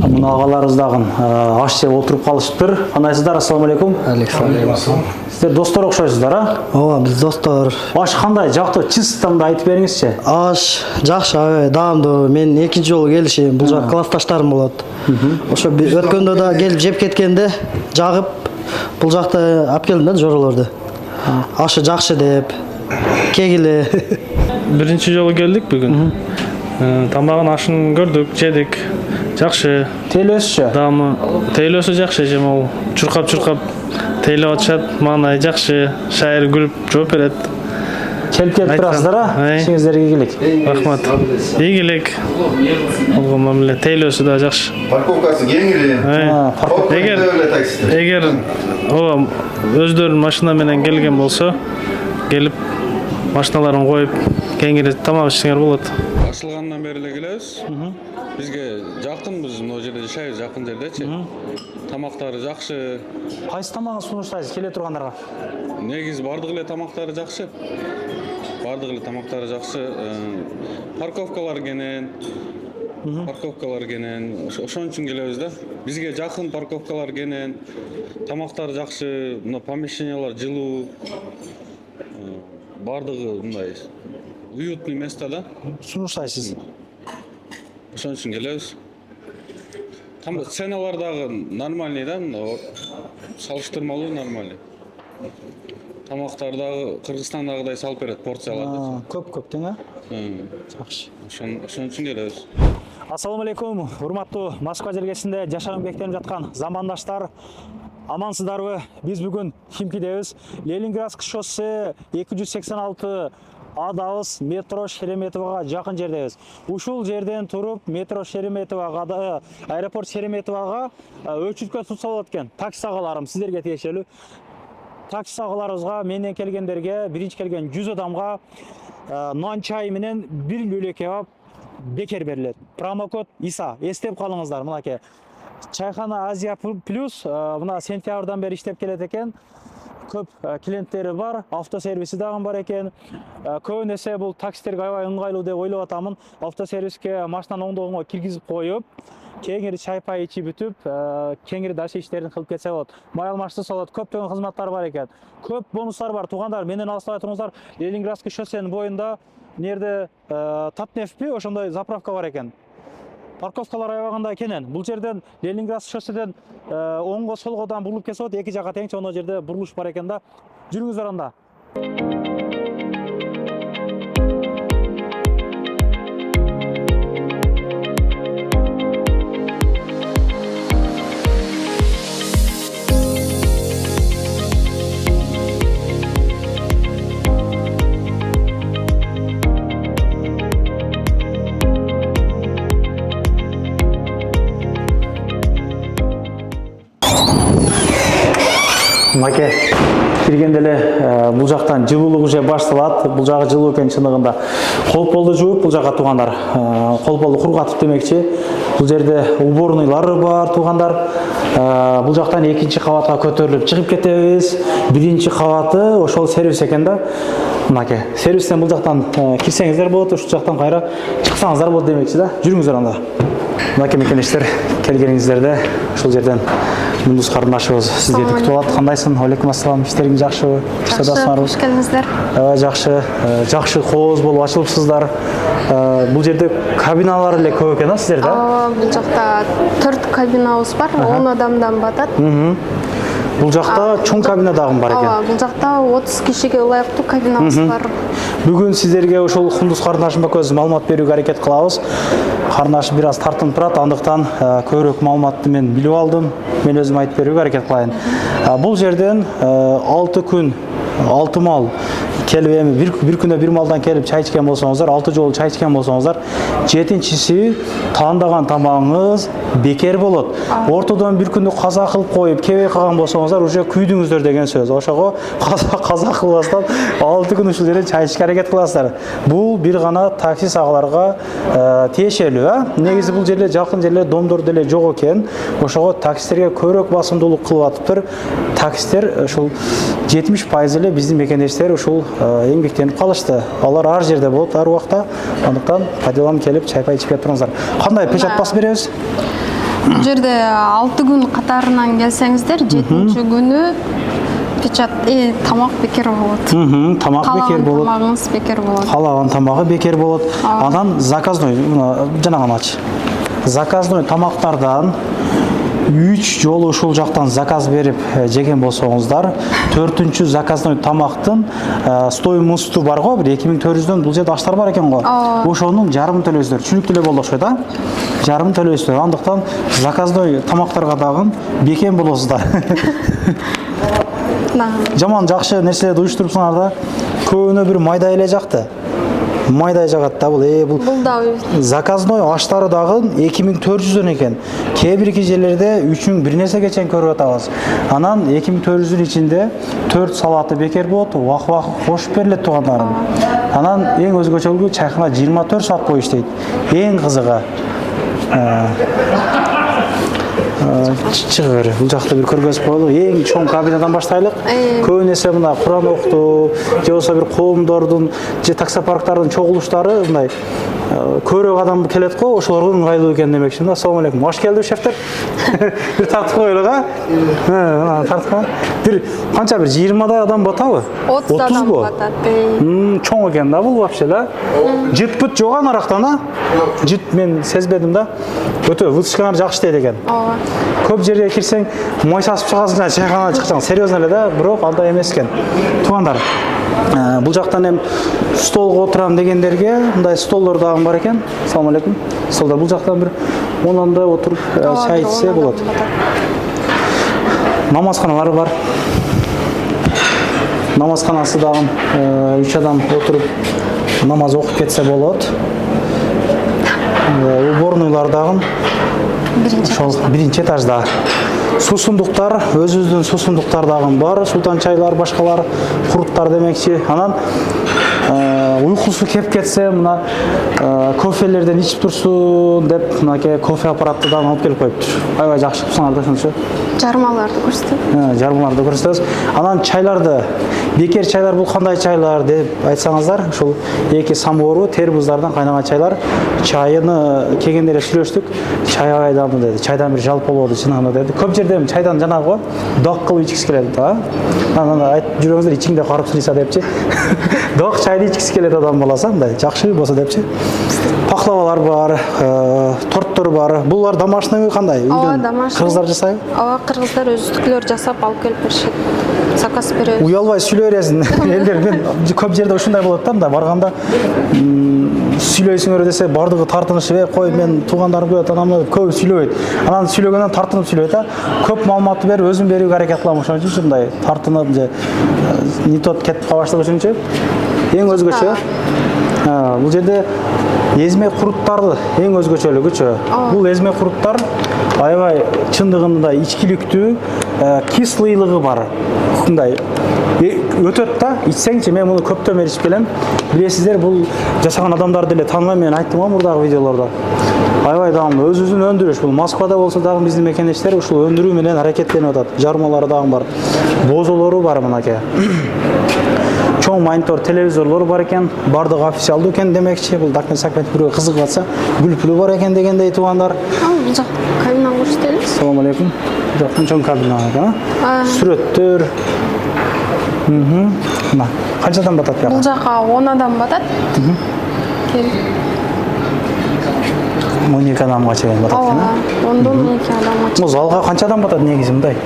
Мына агаларыбыз дагы аш жеп отуруп калышыптыр. Кандайсыздар? Ассаламу алейкум. Алейкум. Сиздер достор окшойсуздар, а? Ооба, биз достор. Аш кандай? Жактуу чистамды айтып бериңизчи. Аш жакшы, даамдуу. Мен экинчи жолу келишим. Бул жак классташтарым болот. Ошо өткөндө да келип жеп кеткенде жагып бул жакта алып келдим да жоролорду. Ашы жакшы деп кегиле. Биринчи жолу келдик бүгүн. Тамагын ашын көрдүк, жедик. Жакшы. Тейлөөсүчү? Даамы тейлөөсү жакшы, эжем ал чуркап тейлеп атышат. Мана жакшы, шайыр күлүп жооп берет. Келип турасыздар, а? Ишиңиздерге ийгилик. Рахмат. Ийгилик. Алга мамиле тейлөөсү да жакшы. Парковкасы кеңири. Эгер ооба өздөрүнүн машина менен келген болсо, келип машиналарын коюп, кеңири тамак ичсеңер болот. Ашылгандан бери эле келебиз. Бизге жакынбыз, могу жерде жашайбыз, жакын жердечи. Тамактары жакшы. Кайсы тамагын сунуштайсыз келе тургандарга? Негизи бардык эле тамактары жакшы. Парковкалар кенен. Ошон үчүн келебиз да. Бизге жакын парковкалар кенен. Тамактар жакшы, мына помещениялар жылуу. Бардыгы мындай уютный место да. Сунуштайсыз. Ошон үчүн келебиз. Ценалар дагы нормальный да, салыштырмалуу нормальный. Тамактар дагы Кыргызстандагыдай салып берет порцияларды. Көп тең, а? Жакшы. Ошон үчүн келебиз. Ассаламу алейкум. Урматтуу Москва жергесинде жашаган бектенип жаткан замандаштар. Амансыздарбы? Биз бүгүн Химкидебиз. Ленинградский шоссе 286 адабыз метро Шереметовага жакын жердебиз. Ушул жерден туруп метро Шереметовага, аэропорт Шереметовага өчүткө тутса болот экен. Такси агаларым сиздерге тиешелүү. Такси агаларыбызга менен келгендерге, биринчи келген 100 адамга нан чай менен 1 лөлө кебап бекер берилет. Промокод ИСА. Эстеп калыңыздар, мынакей. Чайхана Азия плюс мына сентябрдан бери иштеп келет экен. Көп клиенттери бар, автосервиси дагы бар экен. Көбүн эсе бул таксилерге аябай ыңгайлуу деп ойлоп атамын. Автосервиске машинаны оңдогонго киргизип коюп, кеңири чай пай ичип бүтүп, кеңири дальше иштерин кылып кетсе болот. Май алмаштырса болот. Көптөгөн кызматтар бар экен. Көп бонустар бар. Туугандар, менен алыстабай туруңуздар. Ленинградский шоссенин боюнда нерде Татнефтпи ошондой заправка бар экен. Парковкалар аябагандай кенен. Бул жерден Ленинград шосседен оңго солгодан бурулуп кетсе болот, эки жака тең, ошол жерде бурулуш бар экен да. Жүрүңүздөр анда. Маке, киргенде эле бул жактан жылуулук уже башталат. Бул жагы жылуу экен чындыгында. Колполду жууп, бул жака туугандар. Колполду кургатып демекчи. Бул жерде уборныйлар бар, туугандар. Бул жактан экинчи кабатка көтөрүлүп чыгып кетебиз. Биринчи кабаты ошол сервис экен да. Мынакей, сервистен бул жактан кирсеңиздер болот, ушул жактан кайра чыксаңыздар болот демекчи да. Жүрүңүздөр анда. Мынакей мекенештер, келгениңиздерде ушул жерден Мундус карындашыбыз сизди күтүп алат. Кандайсың? Алейкум ассалам. Иштериң жакшыбы? Жакшы, хош келиңиздер. Жакшы кооз болуп ачылыпсыздар. Бул жерде кабиналар эле көп экен, сиздерде? Бул жакта 4 кабинабыз бар, 10 адамдан батат. Бул жакта чоң кабина дагы бар экен. Бул жакта 30 кишиге ылайыктуу кабинабыз бар. Бүгүн сиздерге ошол Кундуз карындашыма көз маалымат берүүгө аракет кылабыз. Карындашым бир аз тартынып турат, андыктан көбүрөөк маалыматты мен билип алдым. Мен өзүм айтып берүүгө аракет кылайын. Бул жерден 6 күн 6 мал келип эми бир күндө бир малдан келип чай ичкен болсоңуздар, 6 жолу чай ичкен болсоңуздар, 7-чиси тандаган тамагыңыз бекер болот. Ортодон бир күндү каза кылып коюп, кебей калган болсоңуздар, уже күйдүңүздөр деген сөз. Ошого каза кылбастан 6 күн ушул жерде чай ичке аракет кыласыздар. Бул бир гана такси агаларга тиешелүү, а? Негизи бул жерде жакын жерлер домдор деле жок экен. Ошого таксилерге көбүрөөк басымдуулук кылып атыптыр. Таксилер ушул 70% эле биздин мекендештер ушул эмгектенип калышты. Алар ар жерде болот, ар убакта. Андыктан пайдаланып келип чай пай ичип туруңуздар. Кандай печать басып беребиз? Бул жерде 6 күн катарынан келсеңиздер, 7-нчи күнү тамак бекер болот. Тамак бекер болот. Тамагыңыз бекер болот. Каалаган тамагы бекер болот. Анан заказной, жанагы ач. Заказной тамактардан 3 жолу ушул жактан заказ берип жеген болсоңуздар, 4-чү заказной тамактын стоимосту бар го, бир 2400дөн бул жерде аштар бар экен го. Ошонун жарымын төлөйсүздөр. Түшүнүктүү эле болду окшойт, жарымын төлөйсүздөр. Андыктан заказной тамактарга дагы бекем болосуздар. Жаман жакшы нерселерди уюштурупсуңар да. Көбүнө бир майдай эле жакты. Майдай жагат да бул. Бул да заказной аштары дагы 2400дөн экен. Кээ бир жерлерде 3000 бир нерсеге чейин көрүп атабыз. Анан 2400дүн ичинде 4 салаты бекер болот, вак-вак кошуп берилет туугандарым. Анан эң өзгөчөлүгү чайхана 24 саат бою иштейт. Эң кызыгы чыгыр. Бул жакта бир көргөзүп коелу. Эң чоң кабинадан баштайлык. Көбүнесе мына Куран окутуу, же болбосо бир коомдордун, же таксопарктардын чогулуштары мындай көрөк адам келет го, ошолорго ыңгайлуу экен демекчи. Ассалам алейкум. Маш келди шефтер. Бир тартып коелук, тартып. Бир канча бир 20дай адам батабы? 30 адам батат. Чоң экен да бул вообще да. Жыт-пыт жок анарактан, Жыт мен сезбедим да. Өтө вытышкалар жакшы иштейт экен. Көп жерге кирсең, мой сасып чыгасың, чайхана чыксаң, серьезно эле да, бирок андай эмес экен. Туугандар, бул жактан эм столго отурам дегендерге мындай столдор дагы бар экен. Ассалам алейкум. Столдор бул жактан бир 10 отуруп чай ичсе болот. Намазканалар бар. Намазканасы дагы 3 адам отуруп намаз окуп кетсе болот. Уборныйлар дагы биринчи этажда. Сусундуктар, өзүбүздүн сусундуктар дагы бар, султан чайлар, башкалар, куруттар демекчи. Анан уйкусу кеп кетсе, мына кофелерден ичип турсун деп, мынакей кофе аппаратты дагы алып келип коюптур. Аябай жакшы кылсаңар да ошончо. Жармаларды көрсөтөт. Жармаларды көрсөтөбүз. Анан чайларды, бекер чайлар бул кандай чайлар деп айтсаңыздар, ушул эки самоору термоздардан кайнаган чайлар. Чайыны келгенде эле сүйлөштүк. Чай айдамы деди. Чайдан бир жалп болобу чынында деди. Көп жерде чайдан жанагы го док кылып ичкиси келет да. Анан айтып жүрөңүздөр ичиңде карып сыйса депчи. Док чайды ичкиси келет адам болсо, мындай жакшы болсо депчи. Пахлавалар бар, торттор бар. Булар домашний кандай? Үйдөн кыргыздар жасайбы? Ооба, кыргыздар өзүнүкүлөр жасап алып келип беришет. Заказ беребиз. Уялбай сүйлөй бересиң. Элдер мен көп жерде ушундай болот да, барганда сүйлөйсүңөр десе бардыгы тартынышып, кой мен туугандарым көп адамдар көп сүйлөбөйт. Анан сүйлөгөндөн тартынып сүйлөйт да. Көп маалыматты берип өзүм берүүгө аракет кылам, ошон үчүн ушундай тартынып же не тот кетип калбаштыгы үчүнчү. Эң өзгөчө бул жерде эзме куруттарды эң өзгөчөлүгүчү. Бул эзме куруттар аябай чындыгында ичкиликтүү, кислыйлыгы бар. Мындай өтөт да, ичсеңчи, мен муну көптөн бери ичип келем. Билесиздер, бул жасаган адамдарды эле тааныбайм, мен айттым го мурдагы видеолордо. Аябай дагы өзүбүздүн өндүрүш, бул Москвада болсо дагы биздин мекендештер ушул өндүрүү менен аракеттенип атат. Жармалары дагы бар. Бозолору бар мынакей. Чоң монитор телевизорлор бар экен, бардыгы официалдуу экен демекчи. Бул документ бирөө кызыгып атса, гүлпүлү бар экен дегендей туугандар. Бул жак кабина көрсөтөлү. Ассалам алейкум. Жактан чоң кабина экен. Сүрөттөр. Мына канчадан батат бияка? Бул жака 10 адам батат. Кел. 12 адамга чейин батат экен. Ооба, 10дон 12 адамга чейин. Бул залга канчадан батат негизи мындай?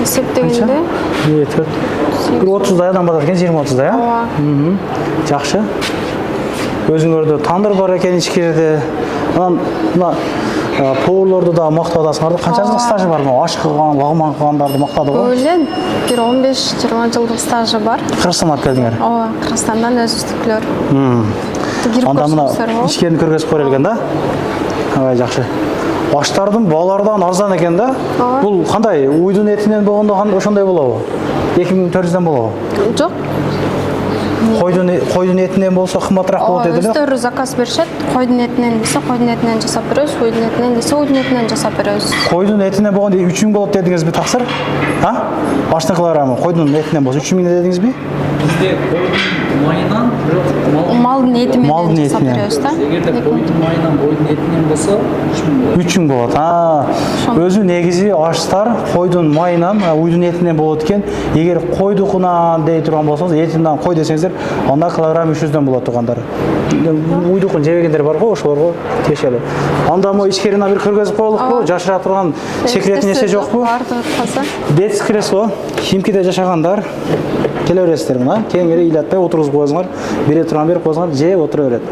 Эсептегенде 30дай адам батат экен, 20-30дай, Ооба. Жакшы. Өзүңөрдө тандыр бар экен ичкирде. Анан мына поварлорду да мактап атасыңар да. Канча жылдык стажы бар му? Аш кылган, лагман кылгандарды мактады го. Өлен бир 15-20 жылдык стажы бар. Кыргызстандан алып келдиңер. Ооба, Кыргызстандан өзүбүздүкүлөр. Анда мына ичкени көргөзүп көрө экен да. Аябай жакшы. Аштардын баалардан арзан экен да. Бул кандай? Уйдун этинен болгондо ошондой болобу? 2400дөн болобу? Жок. Койдун этинен болсо кымбатыраак болот деди эле. Өздөрү заказ беришет. Койдун этинен десе, койдун этинен жасап беребиз. Уйдун этинен десе, уйдун этинен жасап беребиз. Койдун этинен болгондо 3000 болот дедиңизби, таксыр? Аштыкылар ама койдун этинен болсо 3000 дедиңизби? Бизде майынан бирок Малдын эти Малдын менен жасап этинен. беребиз да. эгерде койдун майынан койдун этинен болсо 3000 болот. 3000 болот. Өзү негизи аштар койдун майынан, уйдун этинен болот экен. Эгер койдукунан дей турган болсоңуз, этинен кой десеңиздер, анда килограмм 300дөн болот тугандар. Уйдукун жебегендер бар го, ошолорго тиешелүү. Анда мо ичкеринен бир көргөзүп коелукпу? Жашыра турган секрет нерсе жокпу? Барды таза. Бетс кресло, Химкиде жашагандар келе бересиздер мына. Кеңири ыйлатпай отургузуп коесуңар, бере турган берип коесуңар, же отура берет.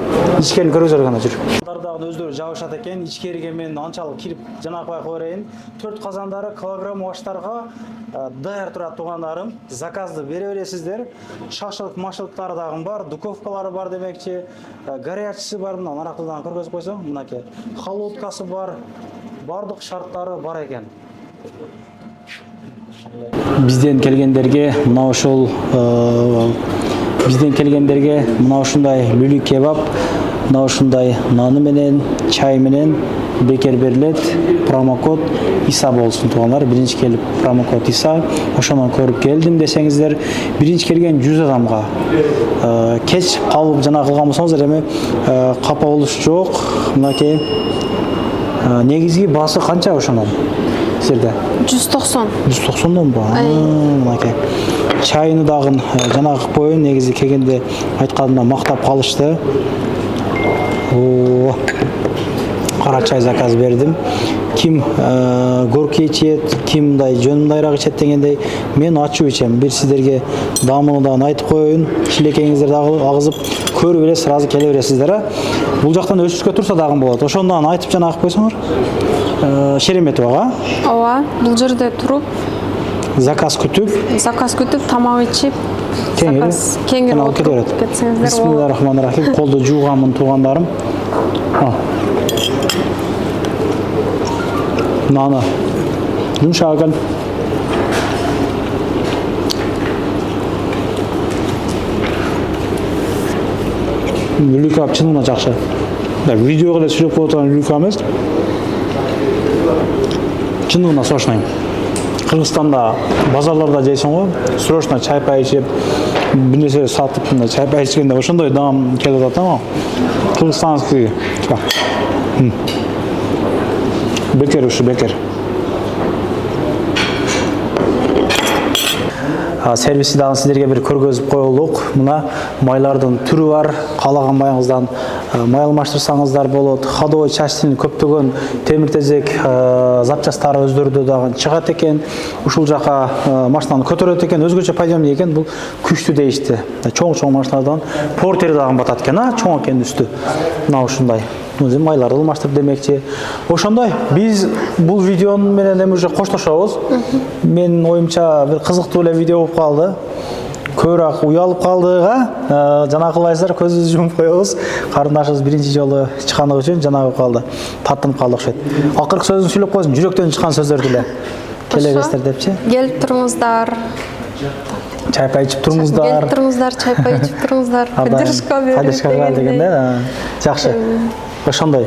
Ичкерини көргөзө гана жүр. Дагы өздөрү жабышат экен. Ичкериге мен анчалык кирип жанакай кое берейин. 4 казандары килограмм аштарга даяр турат тугандарым. Заказды бере бересиздер. Шашлык, машылыктары дагы бар, духовкалары бар демекчи. Горячысы бар, мына нарактыдан көргөзүп койсоң, мынакей. Холодкасы бар. Бардык шарттары бар экен. Бизден келгендерге мына ошол ушундай лүлү кебап, мына ушундай наны менен, чай менен бекер берилет. Промокод ИСА болсун тугандар. Биринчи келип промокод ИСА, ошондон көрүп келдим десеңиздер, биринчи келген 100 адамга кеч калып жана кылган болсоңуздар эми капа болуш жок. Мынакей негизги баасы канча ошонун? Сизде 190. 190дон бу. Мынакей. Чайны дагы жанагы коюн негизи келгенде айтканымда мактап калышты. Кара чай заказ бердим. Ким горки ичет, ким мындай жөн мындайраак ичет дегендей, мен ачуу ичем. Бир сиздерге дамыдан айтып коеюн. Шилекеңиздер дагы агызып көрүп эле сразу келе бересиздер. Бул жактан өчүшкө турса дагы болот. Ошондон айтып жана акып койсоңор. Шереметовага. Ооба, бул жерде туруп, Заказ күтүп, тамак ичип, кеңири отуруп кетсеңиздер. Бисмиллахиррахманиррахим. Колду жууганмын туугандарым. Наны. Жумшак экен. Лүлүк чынына жакшы. Видеого эле сүрөп коюп турган лүлүк эмес. Чынына сочный. Кыргызстанда базарларда жейсиң го, срочно чай пай ичип, бир нерсе сатып, чай пай ичкенде ошондой дам келип атат го. Кыргызстанский. Бекер ушу, бекер. Сервиси дагы сиздерге бир көргөзүп коелук. Мына майлардын түрү бар. Каалаган майыңыздан май алмаштырсаңыздар болот. Ходовой частинин көптөгөн темир тезек запчастары өздөрү дагы чыгат экен. Ушул жака машинаны көтөрөт экен, өзгөчө подъемный экен. Бул күчтүү дейишти. Чоң машиналардан портери дагы батат экен, чоң экен үстү. Мына ушундай. Өзү майларды алмаштырып демекчи. Ошондой биз бул видеонун менен эми уже коштошобуз. Менин оюмча бир кызыктуу эле видео болуп калды. Көбүрөөк уялып калдыга, жанагылайсыздар көзүбүздү жумуп коебуз. Карындашыбыз биринчи жолу чыккандыгы үчүн жанагы калды. Таттынып калды окшойт. Акыркы сөзүн сүйлөп койсун, жүрөктөн чыккан сөздөрдү эле. Келебездер депчи. Келип туруңуздар. Чай пай ичип туруңуздар. Келип туруңуздар, чай пай ичип туруңуздар. Поддержка берип дегенде. Жакшы. Ошондой.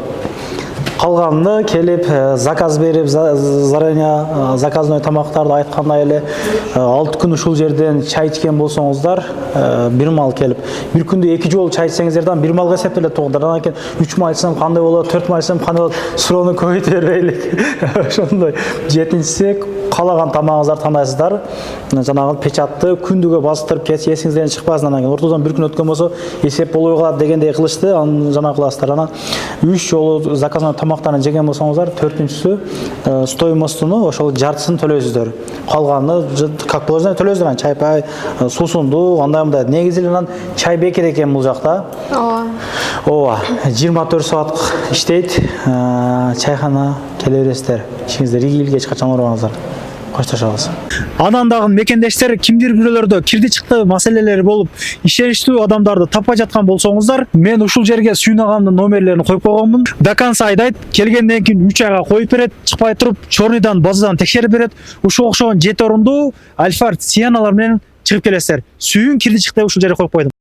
Калганды келип заказ берип заранее заказной тамактарды айткандай эле 6 күн ушул жерден чай ичкен болсоңуздар, бир мал келип, бир күндө 2 жолу чай ичсеңиздерден бир малга эсептелет тугандар. Анан кийин 3 мал ичсем кандай болот, 4 мал ичсем кандай болот, суроону көбөйтө бербейлик. Ошондой. Жетинчиси каалаган тамагыңыздарды тандайсыздар. Жанагы печатты күндүгө бастырып кетип эсиңизден чыкпасын, анан кийин ортодон бир күн өткөн болсо эсеп болбой калат дегендей кылышты. Анан жана кыласыздар. Анан 3 жолу заказной тамактарын жеген болсоңуздар, 4-түнчүсү стоимостуну ошол жартысын төлөйсүздөр. Калганы как положено төлөйсүздөр. Чай пай, суусунду, андай-мындай. Негизи эле чай бекер экен бул жакта. Ооба. 24 саат иштейт. Чайхана келе бересиздер. Ишиңиздер ийгилик, эч качан оорубаңыздар. Коштошобуз. Анан дагы мекендештер кимдир бирөөлөрдө кирди чыкты маселелери болуп, ишеничтүү адамдарды таппай жаткан болсоңуздар, мен ушул жерге сүйнагамдын номерлерин коюп койгонмун. До конца айдайт, келгенден кийин 3 айга коюп берет, чыкпай туруп, чорныйдан базадан текшерип берет. Ушул окшогон 7 орундуу Альфард Сиеналар менен чыгып келесиздер. Сүйүн кирди чыкты ушул жерге коюп койдум.